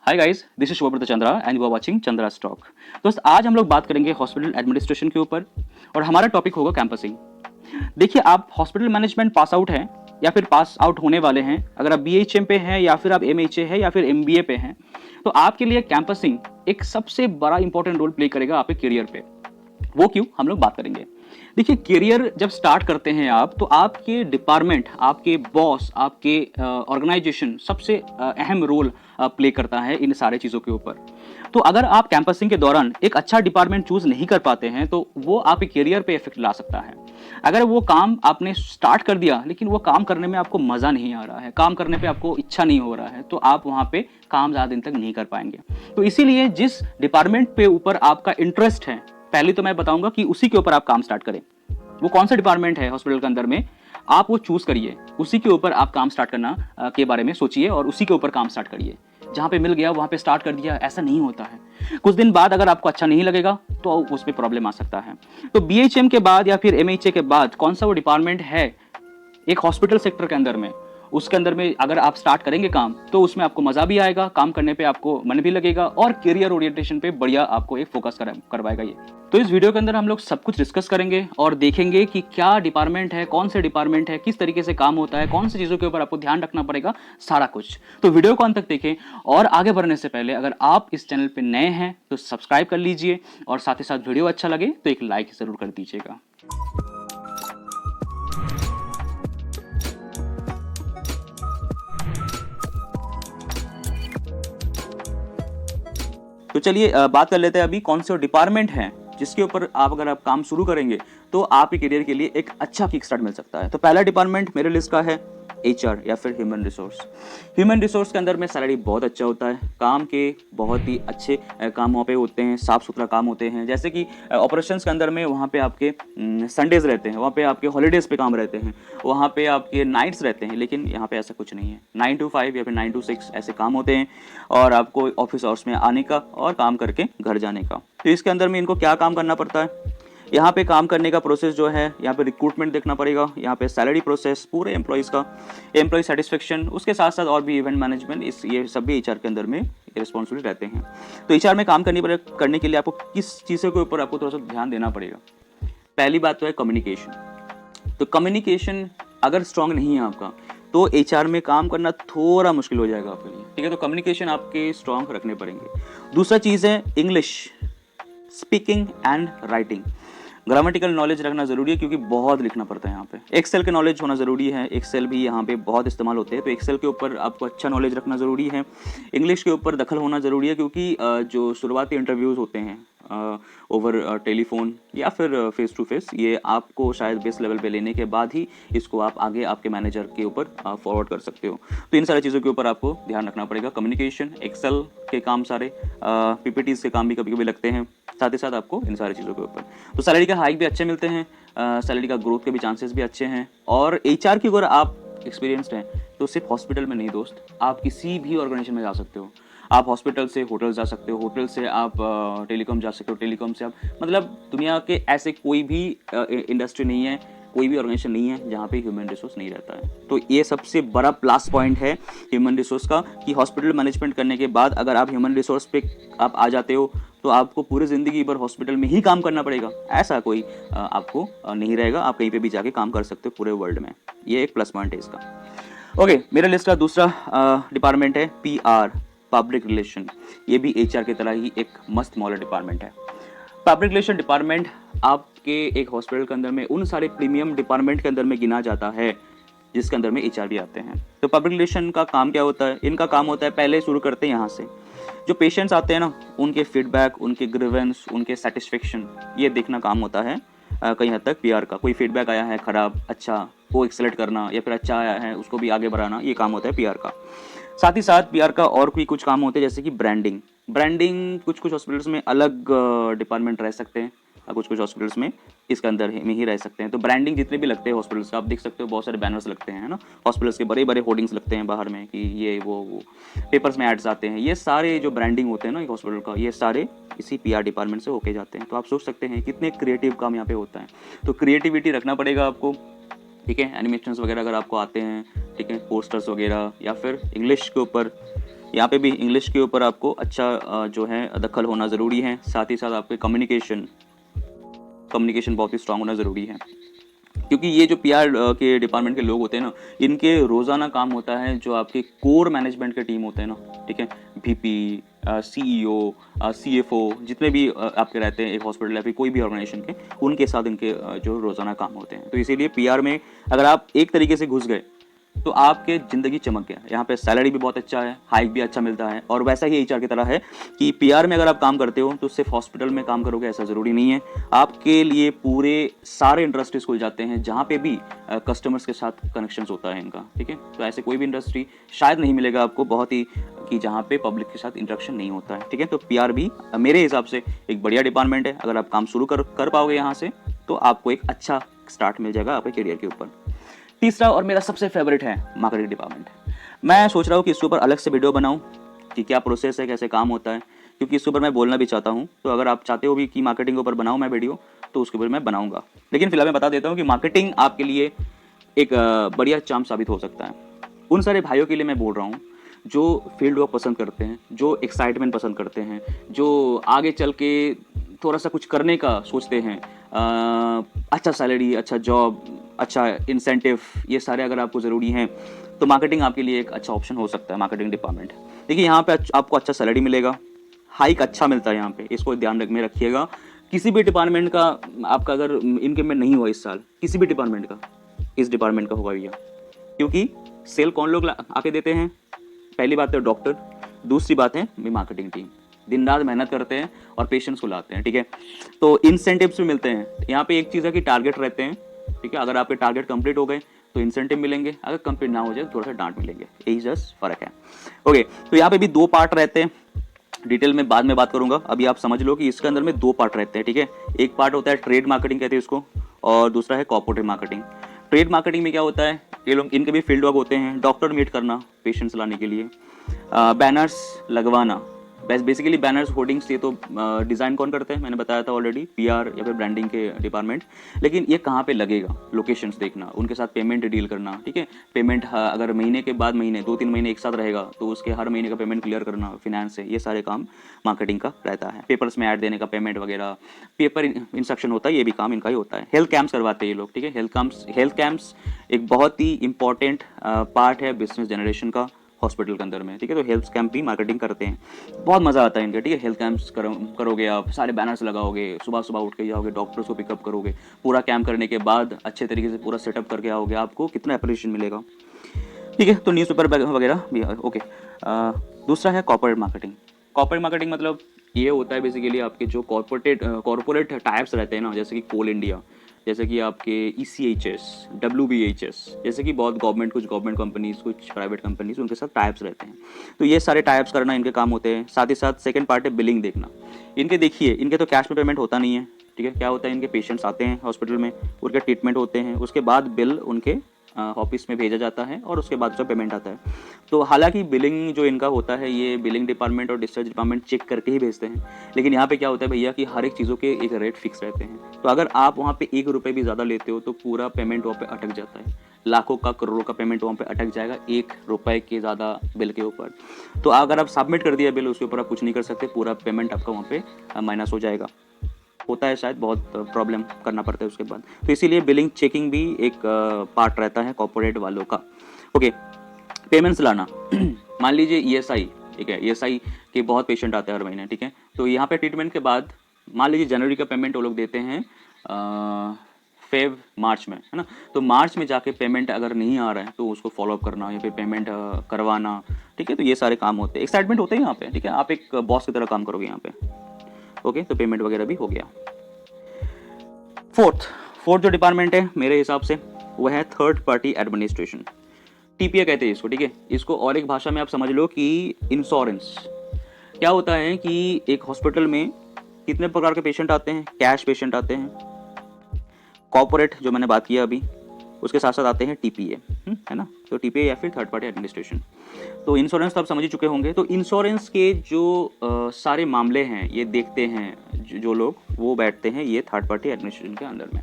Hi guys, this is Shubhabrata Chandra and you are watching Chandra talk. दोस्त, आज हम लोग बात करेंगे हॉस्पिटल एडमिनिस्ट्रेशन के ऊपर और हमारा टॉपिक होगा कैंपसिंग। देखिए, आप हॉस्पिटल मैनेजमेंट पास आउट हैं या फिर पास आउट होने वाले हैं, अगर आप बीएचएम पे हैं या फिर आप एमएचए है या फिर एमबीए पे हैं, तो आपके लिए कैंपसिंग एक सबसे बड़ा इंपॉर्टेंट रोल प्ले करेगा आपके करियर पे। वो क्यों, हम लोग बात करेंगे। देखिए, करियर जब स्टार्ट करते हैं आप, तो आपके डिपार्टमेंट, आपके बॉस, आपके ऑर्गेनाइजेशन सबसे अहम रोल प्ले करता है इन सारे चीज़ों के ऊपर। तो अगर आप कैंपसिंग के दौरान एक अच्छा डिपार्टमेंट चूज नहीं कर पाते हैं, तो वो आपके करियर पे इफेक्ट ला सकता है। अगर वो काम आपने स्टार्ट कर दिया लेकिन वो काम करने में आपको मज़ा नहीं आ रहा है, काम करने पे आपको इच्छा नहीं हो रहा है, तो आप वहाँ पे काम ज़्यादा दिन तक नहीं कर पाएंगे। तो इसीलिए जिस डिपार्टमेंट पे ऊपर आपका इंटरेस्ट है, पहले तो मैं बताऊंगा कि उसी के ऊपर आप काम स्टार्ट करें। वो कौन सा डिपार्टमेंट है हॉस्पिटल के अंदर में, आप वो चूज करिए, उसी के ऊपर आप काम स्टार्ट करना के बारे में सोचिए और उसी के ऊपर काम स्टार्ट करिए। जहाँ पे मिल गया वहाँ पे स्टार्ट कर दिया, ऐसा नहीं होता है। कुछ दिन बाद अगर आपको अच्छा नहीं लगेगा तो उसमें प्रॉब्लम आ सकता है। तो बीएचएम के बाद या फिर एमएचए के बाद कौन सा वो डिपार्टमेंट है एक हॉस्पिटल सेक्टर के अंदर में, उसके अंदर में अगर आप स्टार्ट करेंगे काम, तो उसमें आपको मजा भी आएगा, काम करने पे आपको मन भी लगेगा और करियर ओरिएंटेशन पे बढ़िया आपको एक फोकस करवाएगा ये। तो इस वीडियो के अंदर हम लोग सब कुछ डिस्कस करेंगे और देखेंगे कि क्या डिपार्टमेंट है, कौन से डिपार्टमेंट है, किस तरीके से काम होता है, कौन सी चीज़ों के ऊपर आपको ध्यान रखना पड़ेगा, सारा कुछ। तो वीडियो को अंत तक देखें और आगे बढ़ने से पहले अगर आप इस चैनल पर नए हैं तो सब्सक्राइब कर लीजिए और साथ ही साथ वीडियो अच्छा लगे तो एक लाइक जरूर कर दीजिएगा। तो चलिए बात कर लेते हैं अभी कौन से डिपार्टमेंट हैं जिसके ऊपर अगर आप काम शुरू करेंगे तो आपके करियर के लिए एक अच्छा किक स्टार्ट मिल सकता है। तो पहला डिपार्टमेंट मेरे लिस्ट का है एचआर या फिर ह्यूमन रिसोर्स। ह्यूमन रिसोर्स के अंदर में सैलरी बहुत अच्छा होता है, काम के बहुत ही अच्छे काम वहाँ पे होते हैं, साफ सुथरा काम होते हैं। जैसे कि ऑपरेशंस के अंदर में वहाँ पे आपके संडेज रहते हैं, वहाँ पे आपके हॉलीडेज़ पे काम रहते हैं, वहाँ पे आपके नाइट्स रहते हैं, लेकिन यहाँ पे ऐसा कुछ नहीं है। 9 to 5 या फिर 9 to 6 ऐसे काम होते हैं और आपको ऑफिस आवर्स में आने का और काम करके घर जाने का। तो इसके अंदर में इनको क्या काम करना पड़ता है, यहाँ पे काम करने का प्रोसेस जो है, यहाँ पे रिक्रूटमेंट देखना पड़ेगा, यहाँ पे सैलरी प्रोसेस पूरे एम्प्लॉयज़ का, एम्प्लॉय सेटिस्फेक्शन, उसके साथ साथ और भी इवेंट मैनेजमेंट, ये सब भी एचआर के अंदर में रिस्पॉन्सिबिलिटी रहते हैं। तो एचआर में काम करने के लिए आपको किस चीज़ों के ऊपर आपको थोड़ा सा ध्यान देना पड़ेगा। पहली बात तो है कम्युनिकेशन। तो कम्युनिकेशन अगर स्ट्रांग नहीं है आपका तो एचआर में काम करना थोड़ा मुश्किल हो जाएगा आपके लिए, ठीक है। तो कम्युनिकेशन आपके स्ट्रांग रखने पड़ेंगे। दूसरा चीज़ है English speaking and writing. Grammatical knowledge रखना जरूरी है क्योंकि बहुत लिखना पड़ता है यहाँ पे। एक्सेल के नॉलेज होना जरूरी है, एक्सेल भी यहाँ पे बहुत इस्तेमाल होते हैं, तो एक्सेल के ऊपर आपको अच्छा नॉलेज रखना जरूरी है। इंग्लिश के ऊपर दखल होना जरूरी है क्योंकि जो शुरुआती इंटरव्यूज़ होते हैं ओवर टेलीफोन या फिर फेस टू फेस, ये आपको शायद बेस लेवल पे लेने के बाद ही इसको आप आगे आपके मैनेजर के ऊपर फॉरवर्ड कर सकते हो। तो इन सारी चीज़ों के ऊपर आपको ध्यान रखना पड़ेगा। कम्युनिकेशन, एक्सेल के काम, सारे पीपीटीज के काम भी कभी कभी लगते हैं, साथ ही साथ आपको इन सारी चीज़ों के ऊपर। तो सैलरी का हाइक भी अच्छे मिलते हैं, सैलरी का ग्रोथ के भी चांसेस भी अच्छे हैं। और एचआर की अगर आप एक्सपीरियंसड हैं तो सिर्फ हॉस्पिटल में नहीं दोस्त, आप किसी भी ऑर्गेनाइजेशन में जा सकते हो। आप हॉस्पिटल से होटल जा सकते हो, होटल से आप टेलीकॉम जा सकते हो, टेलीकॉम से आप, मतलब दुनिया के ऐसे कोई भी इंडस्ट्री नहीं है, कोई भी ऑर्गेनाइजेशन नहीं है जहाँ पे ह्यूमन रिसोर्स नहीं रहता है। तो ये सबसे बड़ा प्लस पॉइंट है ह्यूमन रिसोर्स का कि हॉस्पिटल मैनेजमेंट करने के बाद अगर आप ह्यूमन रिसोर्स पे आप आ जाते हो तो आपको पूरी ज़िंदगी भर हॉस्पिटल में ही काम करना पड़ेगा, ऐसा कोई आपको नहीं रहेगा। आप कहीं पे भी जाके काम कर सकते हो पूरे वर्ल्ड में, ये एक प्लस पॉइंट है इसका। ओके, मेरे लिस्ट का दूसरा डिपार्टमेंट है पीआर, पब्लिक रिलेशन। ये भी एचआर की तरह ही एक मस्त मॉडल डिपार्टमेंट है। पब्लिक रिलेशन डिपार्टमेंट आपके एक हॉस्पिटल के अंदर में उन सारे प्रीमियम डिपार्टमेंट के अंदर में गिना जाता है जिसके अंदर में एचआर भी आते हैं। तो पब्लिक रिलेशन का काम क्या होता है, इनका काम होता है, पहले शुरू करते हैं यहाँ से, जो पेशेंट्स आते हैं ना, उनके फीडबैक, उनके ग्रीवेंस, उनके सेटिस्फेक्शन, ये देखना काम होता है कहीं हद तक पीआर का। कोई फीडबैक आया है खराब, अच्छा, वो एक्सेलेट करना, या फिर अच्छा आया है उसको भी आगे बढ़ाना, ये काम होता है पीआर का। साथ ही साथ पीआर का और भी कुछ काम होते हैं जैसे कि ब्रांडिंग। ब्रांडिंग कुछ कुछ हॉस्पिटल्स में अलग डिपार्टमेंट रह सकते हैं, कुछ कुछ हॉस्पिटल्स में इसके अंदर में ही रह सकते हैं। तो ब्रांडिंग जितने भी लगते हैं हॉस्पिटल्स का, आप देख सकते हो बहुत सारे बैनर्स लगते हैं ना, हॉस्पिटल्स के बड़े बड़े होर्डिंग्स लगते हैं बाहर में कि ये वो पेपर्स में एड्स आते हैं, ये सारे जो ब्रांडिंग होते हैं ना एक हॉस्पिटल का, ये सारे इसी पीआर डिपार्टमेंट से होके जाते हैं। तो आप सोच सकते हैं कितने क्रिएटिव काम यहाँ पे होता है। तो क्रिएटिविटी रखना पड़ेगा आपको, ठीक है। एनिमेशंस वगैरह अगर आपको आते हैं, ठीक है, पोस्टर्स वगैरह, या फिर इंग्लिश के ऊपर यहाँ पे भी इंग्लिश के ऊपर आपको अच्छा जो है दखल होना ज़रूरी है। साथ ही साथ आपके कम्युनिकेशन बहुत ही स्ट्रांग होना ज़रूरी है, क्योंकि ये जो पीआर के डिपार्टमेंट के लोग होते हैं ना, इनके रोज़ाना काम होता है जो आपके कोर मैनेजमेंट के टीम होते हैं ना, ठीक है, वीपी, सीईओ, सीएफओ, जितने भी आपके रहते हैं एक हॉस्पिटल या फिर कोई भी ऑर्गेनाइजेशन के, उनके साथ इनके जो रोज़ाना काम होते हैं। तो इसीलिए पीआर में अगर आप एक तरीके से घुस गए तो आपके ज़िंदगी चमक गया। यहाँ पे सैलरी भी बहुत अच्छा है, हाइक भी अच्छा मिलता है, और वैसा ही एचआर की तरह है कि पीआर में अगर आप काम करते हो तो सिर्फ हॉस्पिटल में काम करोगे ऐसा ज़रूरी नहीं है। आपके लिए पूरे सारे इंडस्ट्रीज खुल जाते हैं जहाँ पे भी कस्टमर्स के साथ कनेक्शंस होता है इनका, ठीक है। तो ऐसे कोई भी इंडस्ट्री शायद नहीं मिलेगा आपको बहुत ही कि जहाँ पे पब्लिक के साथ इंटरेक्शन नहीं होता है, ठीक है। तो पीआर भी मेरे हिसाब से एक बढ़िया डिपार्टमेंट है। अगर आप काम शुरू कर पाओगे यहाँ से तो आपको एक अच्छा स्टार्ट मिल जाएगा आपके करियर के ऊपर। तीसरा और मेरा सबसे फेवरेट है मार्केटिंग डिपार्टमेंट। मैं सोच रहा हूँ कि इसके ऊपर अलग से वीडियो बनाऊँ कि क्या प्रोसेस है, कैसे काम होता है, क्योंकि इसके ऊपर मैं बोलना भी चाहता हूँ। तो अगर आप चाहते हो भी कि मार्केटिंग के ऊपर बनाऊँ मैं वीडियो, तो उसके ऊपर मैं बनाऊँगा। लेकिन फिलहाल मैं बता देता हूँ कि मार्केटिंग आपके लिए एक बढ़िया चाम साबित हो सकता है। उन सारे भाइयों के लिए मैं बोल रहा हूँ जो फील्ड वर्क पसंद करते हैं, जो एक्साइटमेंट पसंद करते हैं, जो आगे चल के थोड़ा सा कुछ करने का सोचते हैं, अच्छा सैलरी, अच्छा जॉब, अच्छा इंसेंटिव, ये सारे अगर आपको ज़रूरी हैं तो मार्केटिंग आपके लिए एक अच्छा ऑप्शन हो सकता है। मार्केटिंग डिपार्टमेंट, देखिए यहाँ पे आपको अच्छा सैलरी मिलेगा, हाइक अच्छा मिलता है यहाँ पे, इसको ध्यान में रखिएगा। किसी भी डिपार्टमेंट का आपका अगर इनकम नहीं हुआ इस साल, किसी भी डिपार्टमेंट का, इस डिपार्टमेंट का होगा भैया, क्योंकि सेल कौन लोग आके देते हैं? पहली बात है डॉक्टर, दूसरी बात है मार्केटिंग टीम, दिन रात मेहनत करते हैं और पेशेंट्स को लाते हैं, ठीक है। तो इंसेंटिव्स भी मिलते हैं यहाँ पे। एक चीज़ है कि टारगेट रहते हैं, ठीक है। अगर आपके टारगेट कंप्लीट हो गए तो इंसेंटिव मिलेंगे, अगर कंप्लीट ना हो जाए थोड़ा सा डांट मिलेंगे, यही जस्ट फर्क है। ओके, तो यहाँ पे भी दो पार्ट रहते हैं, डिटेल में बाद में बात करूंगा। अभी आप समझ लो कि इसके अंदर में दो पार्ट रहते हैं, ठीक है। एक पार्ट होता है ट्रेड मार्केटिंग कहते हैं इसको, और दूसरा है कॉर्पोरेट मार्केटिंग। ट्रेड मार्केटिंग में क्या होता है, ये लोग इनके भी फील्ड वर्क होते हैं, डॉक्टर मीट करना पेशेंट्स लाने के लिए, बैनर्स लगवाना, बेसिकली बैनर्स, होर्डिंग्स, ये तो डिज़ाइन कौन करते हैं मैंने बताया था ऑलरेडी, पीआर या फिर ब्रांडिंग के डिपार्टमेंट। लेकिन ये कहाँ पे लगेगा, लोकेशंस देखना, उनके साथ पेमेंट डील करना, ठीक है। पेमेंट अगर महीने के बाद महीने 2-3 महीने एक साथ रहेगा तो उसके हर महीने का पेमेंट क्लियर करना फिनेंस से, ये सारे काम मार्केटिंग का रहता है। पेपर्स में ऐड देने का पेमेंट वगैरह, पेपर इंस्ट्रक्शन होता है, ये भी काम इनका ही होता है। हेल्थ कैंप्स करवाते हैं ये लोग, ठीक है। हेल्थ कैंप्स एक बहुत ही इंपॉर्टेंट पार्ट है बिजनेस जनरेशन का हॉस्पिटल के अंदर में, ठीक है। तो हेल्थ कैंप भी मार्केटिंग करते हैं, बहुत मज़ा आता है इनका, ठीक है। हेल्थ कैंप्स करोगे आप, सारे बैनर्स लगाओगे, सुबह सुबह उठ के जाओगे, डॉक्टर्स को पिकअप करोगे, पूरा कैंप करने के बाद अच्छे तरीके से पूरा सेटअप करके आओगे, आपको कितना अप्रिशिएशन मिलेगा, ठीक है। तो न्यूज़पेपर वगैरह भी ओके। दूसरा है कॉर्पोरेट मार्केटिंग। कॉर्पोरेट मार्केटिंग मतलब ये होता है बेसिकली आपके जो कॉर्पोरेट टाइप्स रहते हैं ना, जैसे कि कोल इंडिया, जैसे कि आपके ECHS, WBHS, जैसे कि बहुत कुछ गवर्नमेंट कंपनीज, कुछ प्राइवेट कंपनीज, उनके साथ टाइप्स रहते हैं। तो ये सारे टाइप्स करना इनके काम होते हैं। साथ ही साथ सेकंड पार्ट है बिलिंग देखना। इनके देखिए, इनके तो कैश में पेमेंट होता नहीं है, ठीक है। क्या होता है, इनके पेशेंट्स आते हैं हॉस्पिटल में, उनके ट्रीटमेंट होते हैं, उसके बाद बिल उनके ऑफिस में भेजा जाता है और उसके बाद जो पेमेंट आता है। तो हालांकि बिलिंग जो इनका होता है, ये बिलिंग डिपार्टमेंट और डिस्चार्ज डिपार्टमेंट चेक करके ही भेजते हैं। लेकिन यहाँ पे क्या होता है भैया कि हर एक चीज़ों के एक रेट फिक्स रहते हैं। तो अगर आप वहाँ पे 1 रुपये भी ज़्यादा लेते हो तो पूरा पेमेंट वहाँ पे अटक जाता है, लाखों का, करोड़ों का पेमेंट वहाँ पे अटक जाएगा 1 रुपये के ज़्यादा बिल के ऊपर। तो अगर आप सबमिट कर दिया बिल, उसके ऊपर आप कुछ नहीं कर सकते, पूरा पेमेंट आपका वहाँ पे माइनस हो जाएगा। होता है, शायद बहुत प्रॉब्लम करना पड़ता है उसके बाद। तो इसीलिए बिलिंग चेकिंग भी एक पार्ट रहता है कॉर्पोरेट वालों का। ओके, पेमेंट्स लाना मान लीजिए ESI, ठीक है, ESI के बहुत पेशेंट आते हैं हर महीने, ठीक है। तो यहाँ पे ट्रीटमेंट के बाद मान लीजिए जनवरी का पेमेंट वो लोग देते हैं मार्च में, है ना। तो मार्च में जाके पेमेंट अगर नहीं आ रहा है तो उसको फॉलोअप करना या फिर पेमेंट करवाना, ठीक है। तो ये सारे काम होते हैं, एक्साइटमेंट होते हैं यहाँ पे, ठीक है। आप एक बॉस की तरह काम करोगे यहाँ पे, ओके। तो पेमेंट वगैरह भी हो गया। फोर्थ जो डिपार्टमेंट है मेरे हिसाब से वो है थर्ड पार्टी एडमिनिस्ट्रेशन, TPA कहते हैं इसको, ठीक है। इसको और एक भाषा में आप समझ लो कि इंश्योरेंस। क्या होता है कि एक हॉस्पिटल में कितने प्रकार के पेशेंट आते हैं, कैश पेशेंट आते हैं, कॉर्पोरेट जो मैंने बात किया अभी, उसके साथ साथ आते हैं TPA, है ना। तो TPA या फिर थर्ड पार्टी एडमिनिस्ट्रेशन। तो इंश्योरेंस तो आप समझ ही चुके होंगे। तो इंश्योरेंस के जो सारे मामले हैं ये देखते हैं जो लोग, वो बैठते हैं ये थर्ड पार्टी एडमिनिस्ट्रेशन के अंदर में।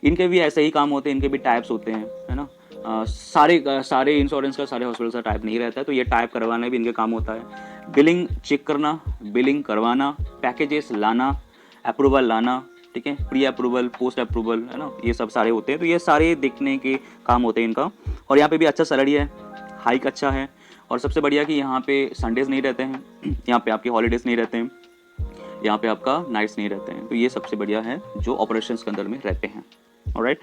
इनके भी ऐसे ही काम होते हैं, इनके भी टाइप्स होते हैं, है ना। सारे इंश्योरेंस का, सारे हॉस्पिटल का टाइप नहीं रहता है, तो ये टाइप करवाना भी इनका काम होता है। बिलिंग चेक करना, बिलिंग करवाना, पैकेजेस लाना, अप्रूवल लाना, ठीक है, प्री अप्रूवल, पोस्ट अप्रूवल, है ना, ये सब सारे होते हैं। तो ये सारे देखने के काम होते हैं इनका। और यहाँ पे भी अच्छा सैलरी है, हाइक अच्छा है, और सबसे बढ़िया कि यहाँ पे संडेज नहीं रहते हैं, यहाँ पे आपके हॉलीडेज नहीं रहते हैं, यहाँ पे आपका नाइट्स नहीं रहते हैं। तो ये सबसे बढ़िया है जो ऑपरेशंस के अंदर में रहते हैं। ऑलराइट,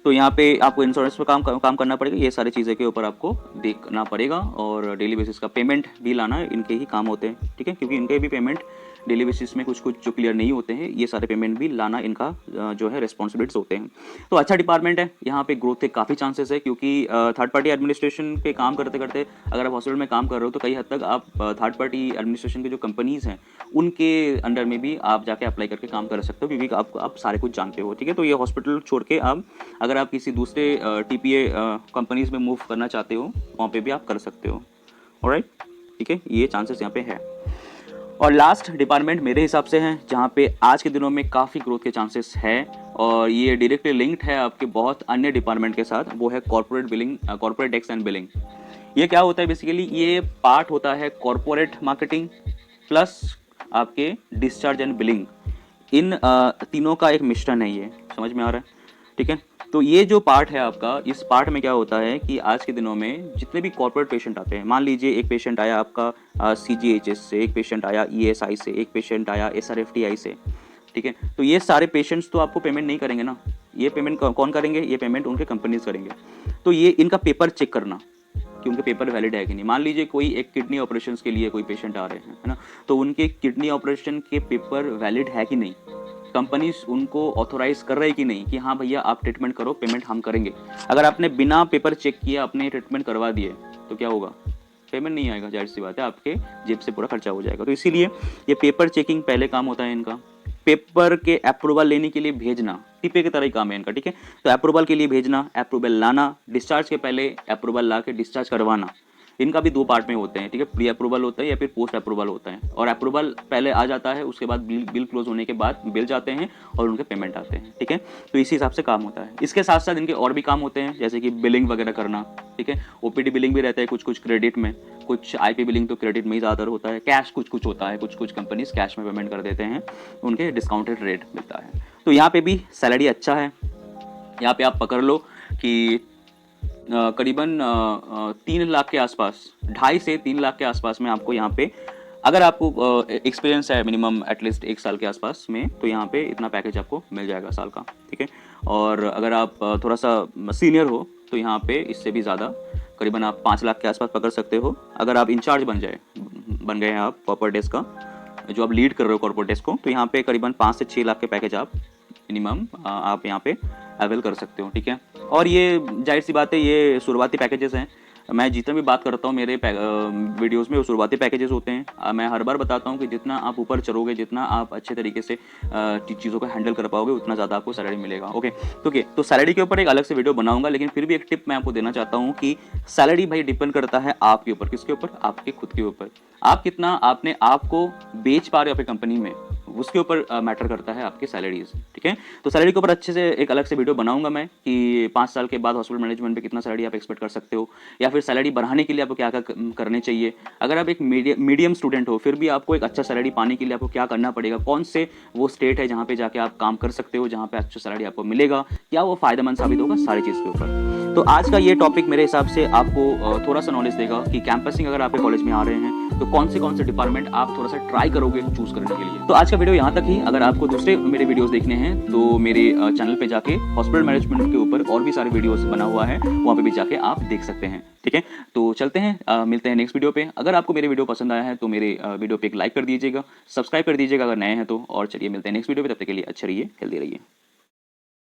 तो यहाँ पे आपको इंश्योरेंस पे काम करना पड़ेगा, ये सारी चीज़ें के ऊपर आपको देखना पड़ेगा, और डेली बेसिस का पेमेंट भी लाना इनके ही काम होते हैं, ठीक है, क्योंकि इनके भी पेमेंट डेली बेसिस में कुछ कुछ जो क्लियर नहीं होते हैं, ये सारे पेमेंट भी लाना इनका जो है रिस्पॉन्सिबिलिटीज होते हैं। तो अच्छा डिपार्टमेंट है, यहाँ पे ग्रोथ के काफ़ी चांसेस है, क्योंकि थर्ड पार्टी एडमिनिस्ट्रेशन पे काम करते करते अगर आप हॉस्पिटल में काम कर रहे हो तो कई हद तक आप थर्ड पार्टी एडमिनिस्ट्रेशन के जो कंपनीज़ हैं उनके अंडर में भी आप जाके अप्लाई करके काम कर सकते हो, क्योंकि आप सारे कुछ जानते हो, ठीक है। तो ये हॉस्पिटल छोड़ के आप अगर आप किसी दूसरे TPA कंपनीज में मूव करना चाहते हो, वहाँ पे भी आप कर सकते हो। ऑलराइट, ठीक है, ये चांसेस यहाँ पे है। और लास्ट डिपार्टमेंट मेरे हिसाब से है जहाँ पे आज के दिनों में काफ़ी ग्रोथ के चांसेस है, और ये डायरेक्टली लिंक्ड है आपके बहुत अन्य डिपार्टमेंट के साथ, वो है corporate billing, corporate tax and billing. ये क्या होता है बेसिकली, ये पार्ट होता है कॉर्पोरेट मार्केटिंग प्लस आपके डिस्चार्ज एंड बिलिंग, इन तीनों का एक मिश्रण है, ये समझ में आ रहा है, ठीक है। तो ये जो पार्ट है आपका, इस पार्ट में क्या होता है कि आज के दिनों में जितने भी कॉर्पोरेट पेशेंट आते हैं, मान लीजिए एक पेशेंट आया आपका CGHS से, एक पेशेंट आया ESI से, एक पेशेंट आया SRFTI से, ठीक है। तो ये सारे पेशेंट्स तो आपको पेमेंट नहीं करेंगे ना, ये पेमेंट कौन करेंगे, ये पेमेंट उनके कंपनीज करेंगे। तो ये इनका पेपर चेक करना कि उनके पेपर वैलिड है कि नहीं। मान लीजिए कोई एक किडनी ऑपरेशन के लिए कोई पेशेंट आ रहे हैं, है ना, तो उनके किडनी ऑपरेशन के पेपर वैलिड है कि नहीं, कंपनीज उनको ऑथोराइज कर रही कि नहीं कि हाँ भैया आप ट्रीटमेंट करो, पेमेंट हम करेंगे। अगर आपने बिना पेपर चेक किए अपने ट्रीटमेंट करवा दिए तो क्या होगा, पेमेंट नहीं आएगा, जाहिर सी बात है, आपके जेब से पूरा खर्चा हो जाएगा। तो इसीलिए ये पेपर चेकिंग पहले काम होता है इनका, पेपर के अप्रूवल लेने के लिए भेजना, टीपे की तरह ही काम है इनका, ठीक है। तो अप्रूवल के लिए भेजना, अप्रूवल लाना, डिस्चार्ज के पहले अप्रूवल ला के डिस्चार्ज करवाना, इनका भी दो पार्ट में होते हैं, ठीक है, प्री अप्रूवल होता है या फिर पोस्ट अप्रूवल होता है। और अप्रूवल पहले आ जाता है, उसके बाद बिल क्लोज होने के बाद बिल जाते हैं और उनके पेमेंट आते हैं, ठीक है। तो इसी हिसाब से काम होता है। इसके साथ साथ इनके और भी काम होते हैं, जैसे कि बिलिंग वगैरह करना, ठीक है, OPD बिलिंग भी रहता है, कुछ कुछ क्रेडिट में, कुछ IP बिलिंग तो क्रेडिट में ही ज़्यादातर होता है, कैश कुछ कुछ होता है, कुछ कुछ कंपनीज कैश में पेमेंट कर देते हैं, उनके डिस्काउंटेड रेट मिलता है। तो यहाँ पे भी सैलरी अच्छा है, यहाँ पे आप पकड़ लो कि करीबन 3 लाख के आसपास, 2.5 से 3 लाख के आसपास में आपको यहाँ पे, अगर आपको एक्सपीरियंस है मिनिमम एटलीस्ट 1 साल के आसपास में, तो यहाँ पे इतना पैकेज आपको मिल जाएगा साल का, ठीक है। और अगर आप थोड़ा सा सीनियर हो तो यहाँ पे इससे भी ज़्यादा, करीबन आप 5 लाख के आसपास पकड़ सकते हो। अगर आप इंचार्ज बन गए हैं आप कॉर्पोरेट डेस्क का, जो आप लीड कर रहे हो कॉर्पोरेट डेस्क को, तो यहाँ पे करीबन 5 से 6 लाख के पैकेज आप मिनिमम आप यहाँ पे अवेल कर सकते हो, ठीक है। और ये जाहिर सी बात है, ये शुरुआती पैकेजेस हैं। मैं जितना भी बात करता हूँ मेरे वीडियोस में, वो शुरुआती पैकेजेस होते हैं। मैं हर बार बताता हूँ कि जितना आप ऊपर चढ़ोगे, जितना आप अच्छे तरीके से चीज़ों को हैंडल कर पाओगे, उतना ज़्यादा आपको सैलरी मिलेगा। ओके, तो सैलरी के ऊपर एक अलग से वीडियो बनाऊंगा, लेकिन फिर भी एक टिप मैं आपको देना चाहता हूँ कि सैलरी भाई डिपेंड करता है आपके ऊपर। किसके ऊपर? आपके खुद के ऊपर। आप कितना अपने आप को बेच पा रहे हो अपनी कंपनी में, उसके ऊपर मैटर करता है आपकी सैलरीज, ठीक है। तो सैलरी के ऊपर अच्छे से एक अलग से वीडियो बनाऊंगा मैं कि 5 साल के बाद हॉस्पिटल मैनेजमेंट पे कितना सैलरी आप एक्सपेक्ट कर सकते हो, या फिर सैलरी बढ़ाने के लिए आपको क्या क्या करने चाहिए। अगर आप एक मीडियम स्टूडेंट हो, फिर भी आपको एक अच्छा सैलरी पाने के लिए आपको क्या करना पड़ेगा, कौन से वो स्टेट है जहाँ पे जाके आप काम कर सकते हो, जहाँ पे अच्छा सैलरी आपको मिलेगा, क्या वो फायदेमंद साबित होगा, सारी चीज़ के ऊपर। तो आज का ये टॉपिक मेरे हिसाब से आपको थोड़ा सा नॉलेज देगा कि कैंपसिंग अगर आपके कॉलेज में आ रहे हैं तो कौन से डिपार्टमेंट आप थोड़ा सा ट्राई करोगे चूज करने के लिए। तो आज का वीडियो यहाँ तक ही। अगर आपको दूसरे मेरे वीडियोस देखने हैं तो मेरे चैनल पे जाके हॉस्पिटल मैनेजमेंट के ऊपर और भी सारे वीडियोस बना हुआ है, वहाँ पे भी जाके आप देख सकते हैं, ठीक है। तो चलते हैं, मिलते हैं नेक्स्ट वीडियो पे। अगर आपको मेरे वीडियो पसंद आया है तो मेरे वीडियो पे एक लाइक कर दीजिएगा, सब्सक्राइब कर दीजिएगा अगर नए हैं तो। और चलिए मिलते हैं नेक्स्ट वीडियो पे, तब तक के लिए अच्छे रहिए, हेल्दी रहिए।